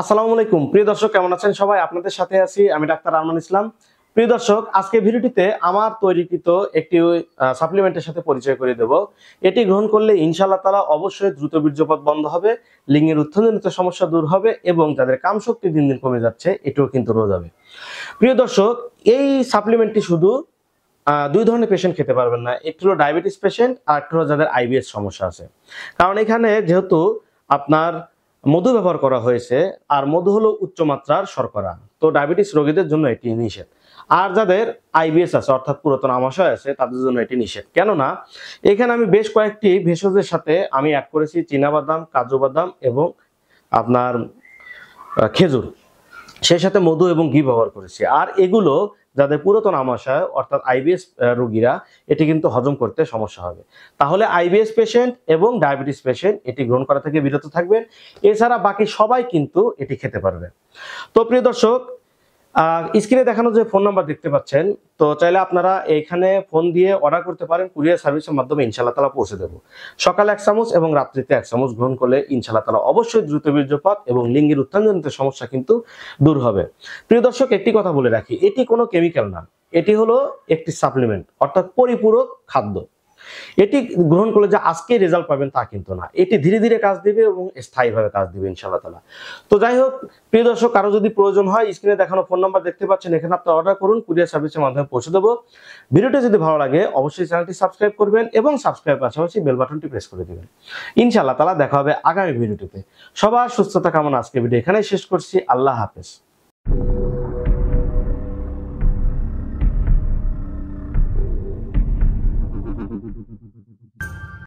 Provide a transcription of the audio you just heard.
আসসালামু আলাইকুম প্রিয় দর্শক, কেমন আছেন সবাই? আপনাদের সাথে আছি আমি ডাক্তার আরমান ইসলাম। প্রিয় দর্শক, আজকে ভিডিওটিতে আমার তৈরিকৃত একটি সাপ্লিমেন্টের সাথে পরিচয় করে দেব। এটি গ্রহণ করলে ইনশাআল্লাহ তাআলা অবশ্যই দ্রুত বীর্যপাত বন্ধ হবে, লিঙ্গের উত্থানজনিত সমস্যা দূর হবে এবং যাদের কামশক্তি দিন দিন কমে যাচ্ছে এটিও কিন্তু রোধ হবে। প্রিয় দর্শক, এই সাপ্লিমেন্টটি শুধু দুই ধরনের পেশেন্ট খেতে পারবেন না। একটি হলো ডায়াবেটিস পেশেন্ট আর একটি হলো যাদের আইবিএস সমস্যা আছে। কারণ এখানে যেহেতু আপনার মধু ব্যবহার করা হয়েছে, আর মধু হলো উচ্চমাত্রার শর্করা, তো ডায়াবেটিস রোগীদের জন্য এটি নিষেধ। আর যাদের আইবিএস আছে অর্থাৎ পুরাতন আমাশয় আছে তাদের জন্য এটি নিষেধ। কেননা এখানে আমি বেশ কয়েকটি ভেষজের সাথে আমি অ্যাড করেছি চীনাবাদাম, কাজু বাদাম এবং আপনার খেজুর, সেই সাথে মধু এবং ঘি ব্যবহার করেছি। আর এগুলো যাদের পুরাতন আমাশয় অর্থাৎ আইবিএস রোগীরা এটি কিন্তু হজম করতে সমস্যা হবে। তাহলে আইবিএস পেশেন্ট এবং ডায়াবেটিস পেশেন্ট এটি গ্রহণ করা থেকে বিরত থাকবেন। এছাড়া বাকি সবাই কিন্তু এটি খেতে পারবে। তো প্রিয় দর্শক, স্ক্রিনে দেখানো যে ফোন নাম্বার দেখতে পাচ্ছেন, তো চাইলে আপনারা এখানে ফোন দিয়ে অর্ডার করতে পারেন। কুরিয়ার সার্ভিসের মাধ্যমে ইনশাআল্লাহ তাআলা পৌঁছে দেব। সকালে 1 চামচ এবং রাত্রিতে 1 চামচ গ্রহণ করলে ইনশাআল্লাহ তাআলা অবশ্যই দ্রুত বীর্যপাত এবং লিঙ্গের উত্থানজনিত সমস্যা কিন্তু দূর হবে। প্রিয় দর্শক, একটি কথা বলে রাখি, এটি কোনো কেমিক্যাল না, এটি হলো একটি সাপ্লিমেন্ট অর্থাৎ পরিপূরক খাদ্য। এটি গ্রহণ করলে যে আজকে রেজাল্ট পাবেন তা কিন্তু না, এটি ধীরে ধীরে কাজ দিবে এবং স্থায়ীভাবে কাজ দিবে ইনশাআল্লাহ তাআলা। তো যাই হোক প্রিয় দর্শক, কারো যদি প্রয়োজন হয় স্ক্রিনে দেখানো ফোন নাম্বার দেখতে পাচ্ছেন, এখানে আপনি অর্ডার করুন, কুরিয়ার সার্ভিসের মাধ্যমে পৌঁছে দেবো। ভিডিওটি যদি ভালো লাগে অবশ্যই চ্যানেলটি সাবস্ক্রাইব করবেন এবং সাবস্ক্রাইব পাশাপাশি বেল বাটনটি প্রেস করে দিবেন। ইনশাআল্লাহ তাআলা দেখা হবে আগামী ভিডিওটিতে। সবার সুস্থতা কামনা আজকে ভিডিও এখানেই শেষ করছি। আল্লাহ হাফেজ।